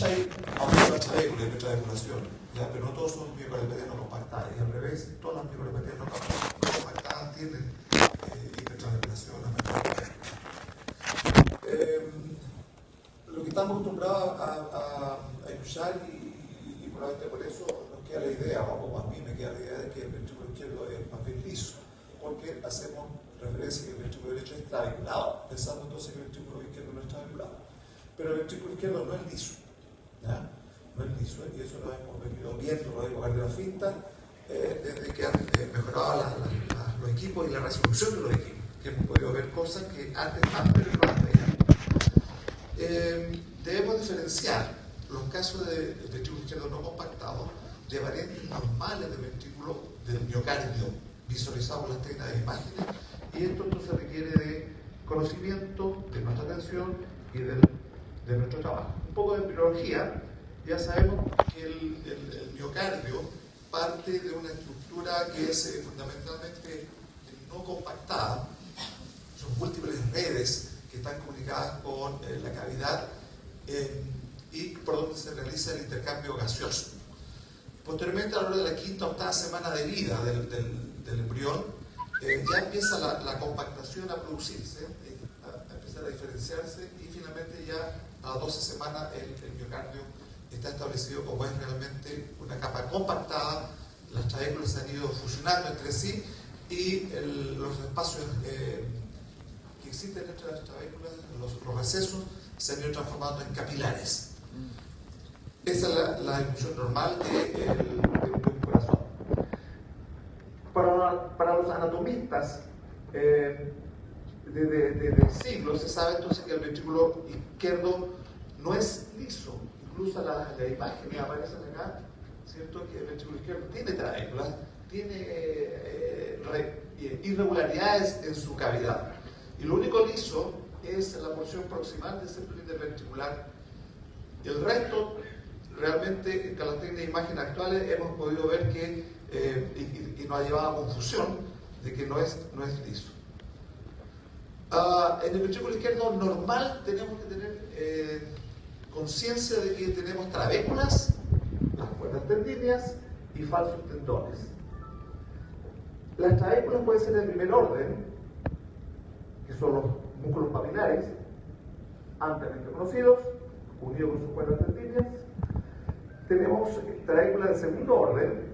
hay aumento de trabécula y retraveculación, pero no todos son miocardiopatía no compactadas, y al revés, todas las miocardiopatía no compactadas tienen hipertraveculación. Lo que estamos acostumbrados a escuchar y probablemente por eso nos queda la idea, o como a mí me queda la idea de que el ventrículo izquierdo es más bien liso, porque hacemos referencia a que el ventrículo derecho es trabeculado, pensando entonces que el ventrículo izquierdo no es trabeculado. Pero el ventrículo izquierdo no es liso, ¿ya? No es liso, y eso lo hemos venido viendo los ecocardiografistas desde que han mejorado los equipos y la resolución de los equipos, que hemos podido ver cosas que antes no las veíamos. Debemos diferenciar los casos de ventrículo izquierdo no compactado de variantes normales de ventrículo del miocardio, visualizado por las técnicas de imágenes, y esto entonces requiere de conocimiento de nuestra atención y de nuestro trabajo. Un poco de embriología. Ya sabemos que el miocardio parte de una estructura que es fundamentalmente no compactada. Son múltiples redes que están comunicadas con la cavidad y por donde se realiza el intercambio gaseoso. Posteriormente, a lo largo de la quinta o octava semana de vida del embrión, ya empieza la compactación a producirse, a empezar a diferenciarse, y finalmente ya a las 12 semanas el miocardio está establecido como es realmente una capa compactada, las trabeculas se han ido fusionando entre sí y los espacios que existen entre las trabeculas, los recesos, se han ido transformando en capilares. Esa es la ejecución normal de un corazón. Para los anatomistas, desde siglos se sabe entonces que el ventrículo izquierdo no es liso. Incluso las imágenes aparecen acá, ¿cierto? Que el ventrículo izquierdo tiene trabeculas, tiene irregularidades en su cavidad. Y lo único liso es la porción proximal del centro interventricular. Y el resto, realmente, con las técnicas de imagen actuales, hemos podido ver que, y nos ha llevado a confusión, de que no es liso. En el ventrículo izquierdo normal tenemos que tener conciencia de que tenemos trabéculas, las cuerdas tendíneas y falsos tendones. Las trabéculas pueden ser de primer orden, que son los músculos papilares, ampliamente conocidos, unidos con sus cuerdas tendíneas. Tenemos trabéculas de segundo orden,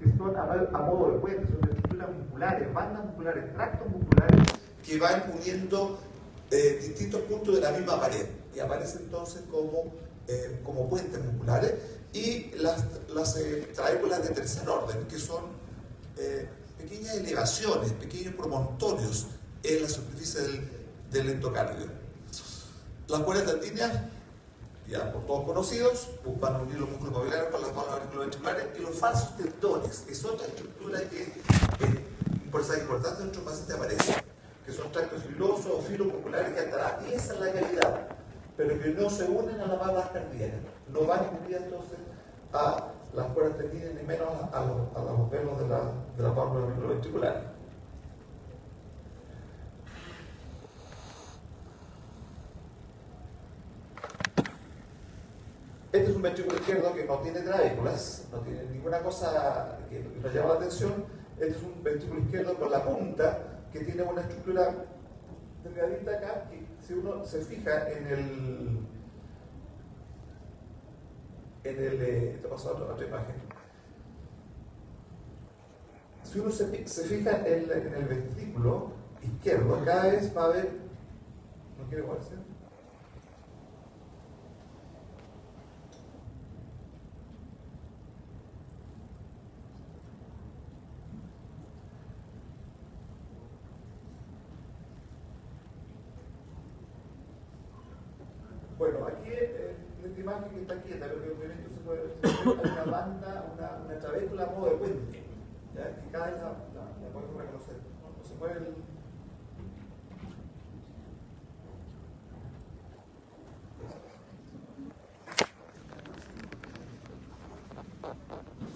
que son a modo de puente, son estructuras musculares, bandas musculares, tractos musculares, que van uniendo distintos puntos de la misma pared, y aparecen entonces como puentes musculares. Y las trabéculas de tercer orden, que son pequeñas elevaciones, pequeños promontorios en la superficie del endocardio. Las cuerdas tendíneas, ya por todos conocidos, van a unir los músculos papilares con las válvulas auriculoventriculares, y los falsos tendones, que es otra estructura que por esa importancia nuestros pacientes aparecen, que son tractos filosos o filomusculares que atraviesan la cavidad, pero que no se unen a las válvulas cardíacas, no van unidas entonces a las cuerdas tendíneas ni menos a los velos de las válvulas auriculoventriculares. Este es un ventrículo izquierdo que no tiene trabéculas, no tiene ninguna cosa que nos llame la atención. Este es un ventrículo izquierdo con la punta, que tiene una estructura delgadita acá, que si uno se fija te paso a otra imagen. Si uno se fija en el ventrículo izquierdo, cada vez va a haber, ¿no quiere moverse? Bueno, aquí en esta imagen que está quieta, pero que obviamente se puede ver, hay una banda, una trabécula a modo de puente, ¿ya? Que cada vez la podemos reconocer. No se mueve el...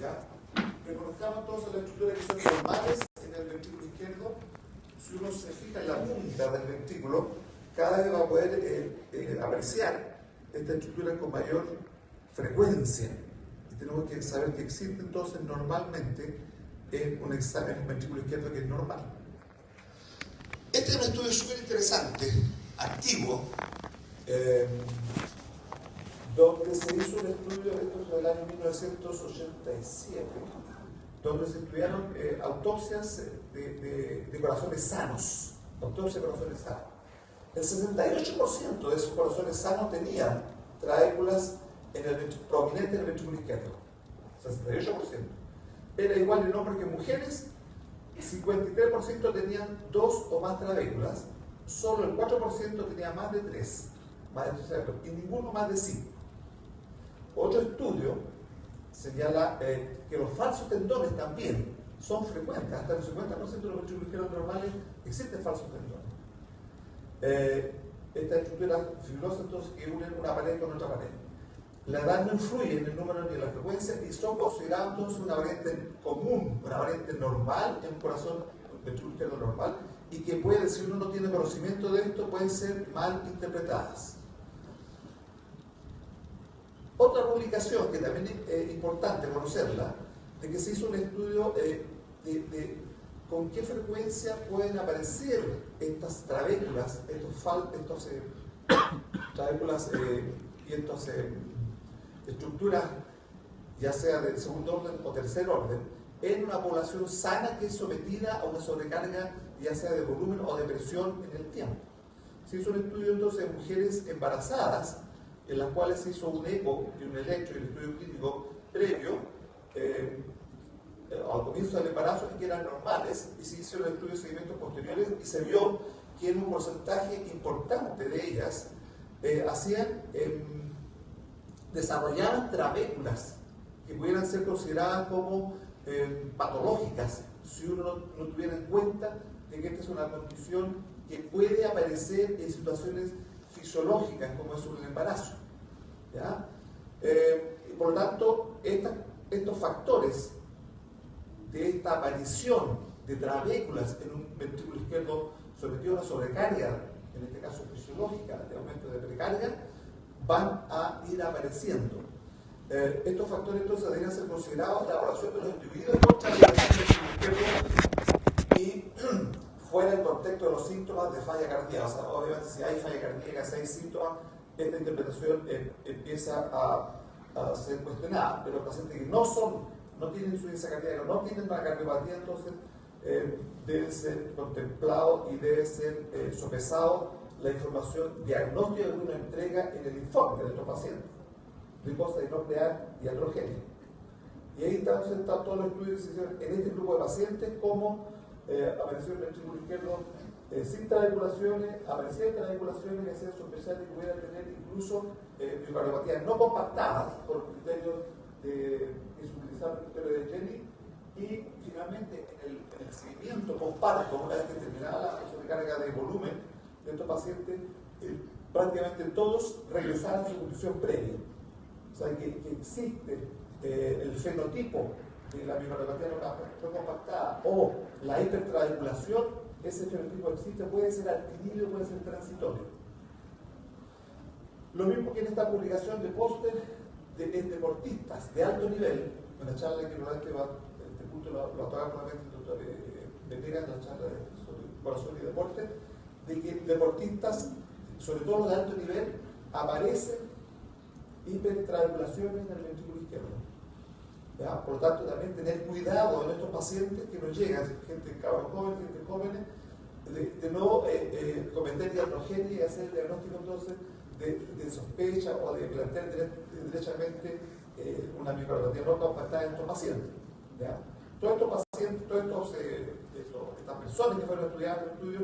¿Ya? Reconozcamos todos las estructuras que son normales en el ventrículo izquierdo. Si uno se fija en la punta del ventrículo, cada vez va a poder apreciar esta estructura con mayor frecuencia. Y tenemos que saber que existe entonces normalmente un examen en el ventrículo izquierdo que es normal. Este es un estudio súper interesante, antiguo, donde se hizo un estudio, esto es del año 1987, donde se estudiaron autopsias de corazones sanos. Autopsia de corazones sanos. El 68% de esos corazones sanos tenían traéculas prominentes en el ventrículo izquierdo. 68%. Era igual en hombres que en mujeres. 53% tenían 2 o más trabéculas. Solo el 4% tenía más de 3. Y ninguno más de 5. Otro estudio señala que los falsos tendones también son frecuentes. Hasta el 50% de los ventrículos izquierdos normales existen falsos tendones. Esta estructura fibrosa entonces que unen una pared con otra pared. La edad no influye en el número ni en la frecuencia y son considerados entonces una variante común, una variante normal en un corazón ventrículo izquierdo normal y que puede, si uno no tiene conocimiento de esto, pueden ser mal interpretadas. Otra publicación que también es importante conocerla, de que se hizo un estudio de con qué frecuencia pueden aparecer estas trabéculas, trabéculas y estas estructuras, ya sea de segundo orden o tercer orden, en una población sana que es sometida a una sobrecarga, ya sea de volumen o de presión en el tiempo. Se hizo un estudio entonces de mujeres embarazadas, en las cuales se hizo un eco y un electro y el estudio clínico previo al comienzo del embarazo y que eran normales, y se hizo el estudio de seguimientos posteriores y se vio que en un porcentaje importante de ellas desarrollaban trabéculas que pudieran ser consideradas como patológicas si uno no tuviera en cuenta de que esta es una condición que puede aparecer en situaciones fisiológicas como es un embarazo. ¿Ya? Y por lo tanto, estos factores de esta aparición de trabéculas en un ventrículo izquierdo sometido a una sobrecarga, en este caso fisiológica, de aumento de precarga, van a ir apareciendo. Estos factores entonces deberían ser considerados en la evaluación de los individuos contra la y fuera del contexto de los síntomas de falla cardíaca. O sea, obviamente si hay falla cardíaca, si hay síntomas, esta interpretación empieza a ser cuestionada. Pero los pacientes que no tienen insuficiencia cardíaca, no tienen una cardiopatía, entonces debe ser contemplado y debe ser sopesado la información diagnóstica que uno entrega en el informe de estos pacientes, glucosa nuclear y androgénica. Y ahí están sentados todos los estudios que se hicieron en este grupo de pacientes, como apareció el ventrículo izquierdo sin trabeculaciones, aparecían trabeculaciones que hacían sospechar que pudieran tener incluso miocardiopatía no compactadas por criterios que se utilizaron el criterio de Jenny. Y finalmente en el seguimiento postparto, una vez que terminaba la sobrecarga de volumen de estos pacientes, prácticamente todos regresaron a su condición previa. O sea que existe el fenotipo de la miocardiopatía no compactada o la hipertrabeculación, ese fenotipo existe, puede ser adquirido, puede ser transitorio. Lo mismo que en esta publicación de póster de deportistas de alto nivel, en la charla que probablemente este punto lo va a tocar nuevamente el doctor Venegas, en la charla sobre corazón y deporte, de que deportistas, sobre todo los de alto nivel, aparecen hipertrabeculaciones en el ventrículo izquierdo. ¿Ya? Por lo tanto, también tener cuidado en estos pacientes que nos llegan, gente joven, gente jóvenes, de no cometer diagnogenia y hacer el diagnóstico entonces de sospecha o de plantear derechamente una miocardiopatía no compactada en estos pacientes. ¿Ya? Todos estos pacientes, estas personas que fueron estudiadas en el estudio,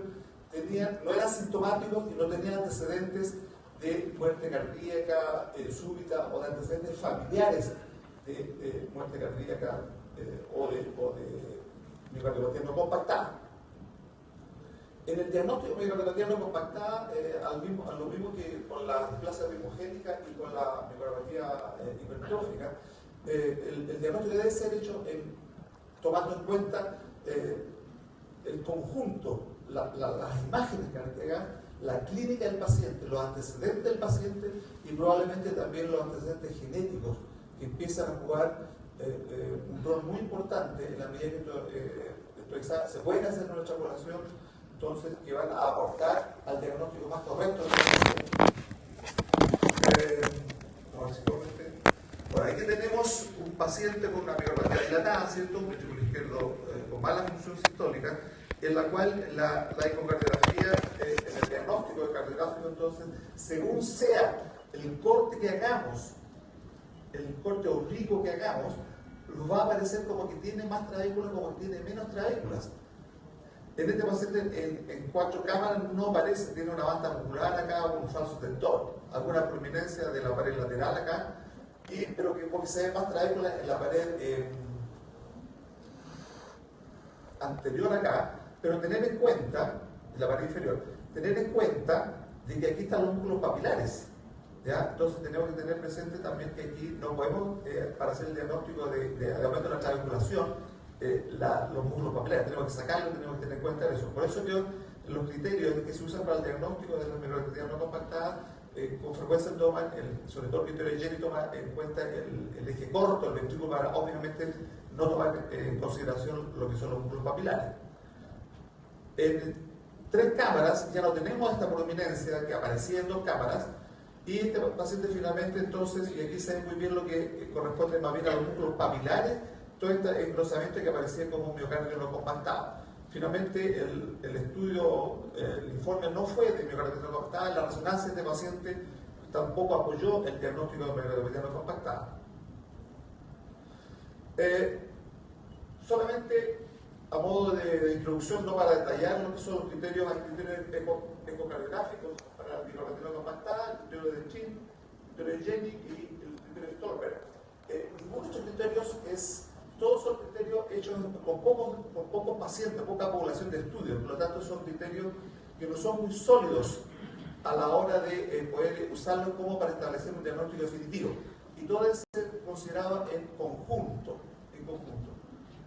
no eran sintomáticos y no tenían antecedentes de muerte cardíaca súbita o de antecedentes familiares de muerte cardíaca o de miocardiopatía no compactada. En el diagnóstico de miocardiopatía no compactada, a lo mismo que con la displasia ritmogénica y con la miocardiopatía hipertrófica, el diagnóstico debe ser hecho tomando en cuenta el conjunto, las imágenes cardíacas la clínica del paciente, los antecedentes del paciente y probablemente también los antecedentes genéticos que empiezan a jugar un rol muy importante en la medida que se pueden hacer en nuestra población, entonces que van a aportar al diagnóstico más correcto del paciente. Por aquí tenemos un paciente con una miopatía dilatada, ¿cierto? Un ventrículo izquierdo con mala función sistólica, en la cual la ecocardiografía, en el diagnóstico de cardiográfico, entonces, según sea el corte que hagamos, el corte oblicuo que hagamos, nos va a aparecer como que tiene más trabéculas, como que tiene menos trabéculas. En este paciente, en 4 cámaras no aparece, tiene una banda muscular acá, un falso tentor, alguna prominencia de la pared lateral acá, pero que porque se ve más trabéculas en la pared anterior acá, pero tener en cuenta, en la pared inferior, tener en cuenta de que aquí están los músculos papilares. ¿Ya? Entonces tenemos que tener presente también que aquí no podemos, para hacer el diagnóstico de aumento de la trabeculación, los músculos papilares, tenemos que sacarlo, tenemos que tener en cuenta eso. Por eso que los criterios que se usan para el diagnóstico de las miocardiopatías no compactadas con frecuencia toman, sobre todo el criterio de Jenny toma en cuenta el eje corto, el ventrículo, para obviamente no tomar en consideración lo que son los músculos papilares. En 3 cámaras ya no tenemos esta prominencia que aparecía en 2 cámaras, y este paciente finalmente entonces, y aquí se ve muy bien lo que corresponde más bien a los músculos papilares, todo este engrosamiento que aparecía como un miocardio no compactado. Finalmente el estudio, el informe no fue de miocardio no compactada, la resonancia de este paciente tampoco apoyó el diagnóstico de miocardiopatía no compactada. Solamente a modo de introducción, no para detallar lo que son los criterios, hay criterios ecocardiográficos para la miocardiopatía no compactada, el criterio de Chin, el criterio de Jenny y el criterio de Stolberg. Ninguno de estos criterios todos son criterios hechos con pocos pacientes, poca población de estudio, por lo tanto son criterios que no son muy sólidos a la hora de poder usarlos como para establecer un diagnóstico definitivo. Y todo debe ser considerado en conjunto.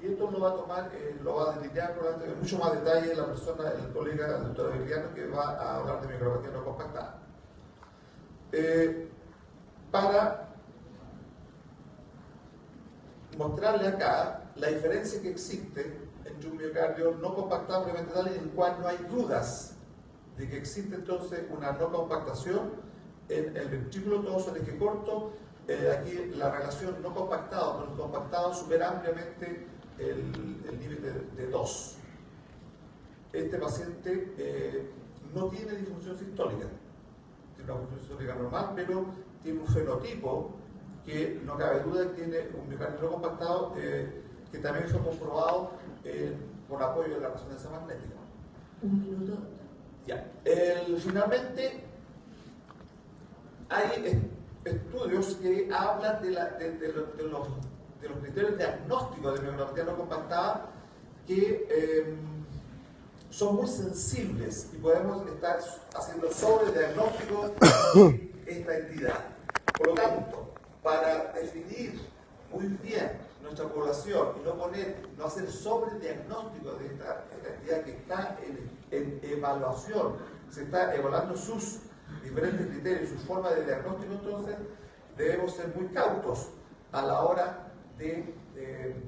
Y esto lo va a tomar, lo va a delinear probablemente en mucho más detalle la persona, el colega, el doctor Aureliano, que va a hablar de miocardiopatía no compactada. Para mostrarle acá la diferencia que existe entre un miocardio no compactado propiamente tal, en el cual no hay dudas de que existe entonces una no compactación en el ventrículo todoso del eje corto. Aquí la relación no compactado con el compactado supera ampliamente el nivel de 2. Este paciente no tiene disfunción sistólica, tiene una función sistólica normal, pero tiene un fenotipo que no cabe duda que tiene un miocardio no compactado, que también fue comprobado con apoyo de la resonancia magnética. Un minuto. Ya. Finalmente, hay estudios que hablan de los criterios diagnósticos de miocardiopatía no compactada que son muy sensibles y podemos estar haciendo sobre el diagnóstico de esta entidad. Por lo tanto, para definir muy bien nuestra población y no hacer sobre el diagnóstico de esta entidad que está en evaluación, se está evaluando sus diferentes criterios, sus formas de diagnóstico, entonces debemos ser muy cautos a la hora de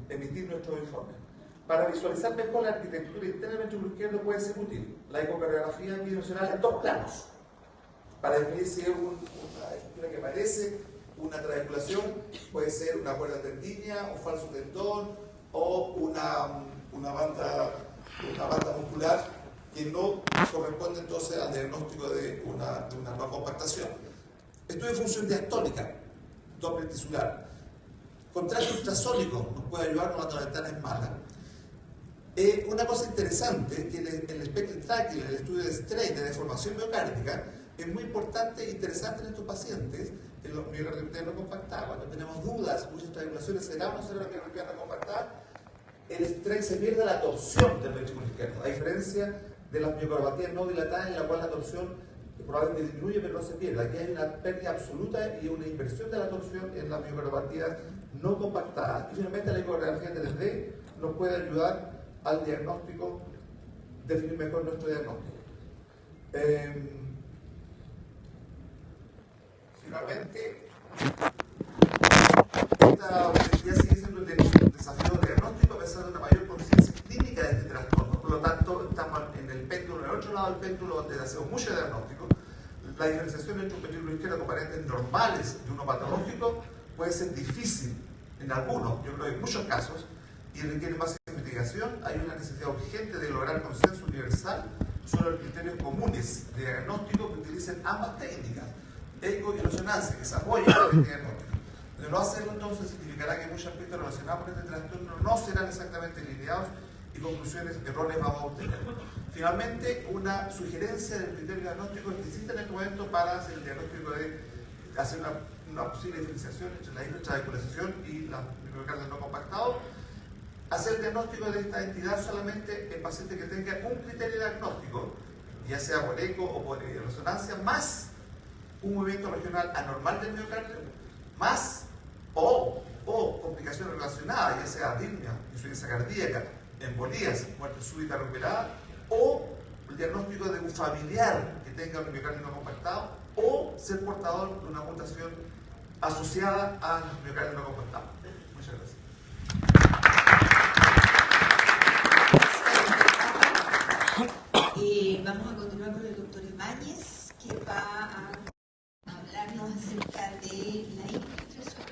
emitir nuestros informes. Para visualizar mejor la arquitectura interna del ventrículo izquierdo puede ser útil la ecocardiografía bidimensional en 2 planos, para definir si es una estructura que parece una trabeculación, puede ser una cuerda tendínea, un falso tendón o una banda muscular que no corresponde entonces al diagnóstico de una no compactación. Estudio de función diastólica, Doppler tisular. Contraste ultrasónico nos puede ayudar cuando la ventana es mala. Una cosa interesante, que el espectro tráqueo, el estudio de Strain de deformación miocárdica, es muy importante e interesante en estos pacientes, en los miocardiopatía no compactada. Cuando tenemos dudas, muchas trabeculaciones, ¿será o no será la miocardiopatía no compactada? El Strain se pierde la torsión del ventrículo izquierdo, a diferencia de las miocardiopatías no dilatadas, en la cual la torsión probablemente disminuye pero no se pierde. Aquí hay una pérdida absoluta y una inversión de la torsión en las miocardiopatías no compactadas. Y finalmente la ecografía 3D nos puede ayudar al diagnóstico, definir mejor nuestro diagnóstico. Finalmente, esta hoy sigue siendo un desafío diagnóstico a pesar de una mayor conciencia clínica de este trastorno. Por lo tanto, estamos en el péndulo, en el otro lado del péndulo, donde hacemos mucho diagnóstico. La diferenciación entre un período izquierdo con variantes normales y uno patológico puede ser difícil en algunos, yo creo que en muchos casos, y requiere más investigación. Hay una necesidad urgente de lograr consenso universal sobre los criterios comunes de diagnóstico que utilicen ambas técnicas, eco y resonancia, que se apoyen en el diagnóstico. De no hacerlo, entonces, significará que muchas pistas relacionadas con este trastorno no serán exactamente lineados y conclusiones erróneas vamos a obtener. Finalmente, una sugerencia del criterio diagnóstico es que existe en este momento para hacer el diagnóstico de hacer una posible diferenciación entre la intravasculación y la miocardio no compactado. Hacer el diagnóstico de esta entidad solamente en pacientes que tengan un criterio diagnóstico, ya sea por eco o por resonancia, más un movimiento regional anormal del miocardio, más o complicaciones relacionadas, ya sea arritmia, insuficiencia cardíaca, embolías, muerte súbita recuperada, o el diagnóstico de un familiar que tenga un miocardio no compactado, o ser portador de una mutación asociada al miocardio no compactado. Muchas gracias. Vamos a continuar con el doctor Ibáñez, que va a hablarnos acerca de la infiltración